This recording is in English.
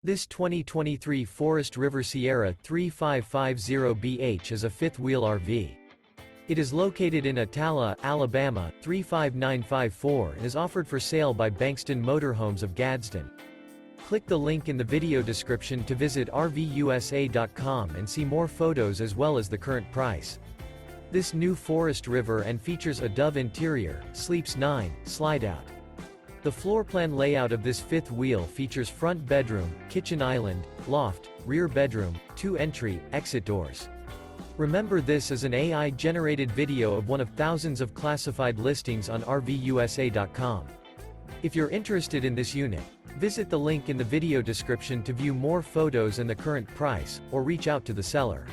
This 2023 Forest River Sierra 3550BH is a fifth-wheel RV. It is located in Attalla, Alabama, 35954 and is offered for sale by Bankston Motorhomes of Gadsden. Click the link in the video description to visit RVUSA.com and see more photos as well as the current price. This new Forest River and features a Dove interior, sleeps 9, Slideout. The floor plan layout of this fifth wheel features front bedroom, kitchen island, loft, rear bedroom, 2 entry, exit doors. Remember, this is an AI-generated video of one of thousands of classified listings on RVUSA.com. If you're interested in this unit, visit the link in the video description to view more photos and the current price, or reach out to the seller.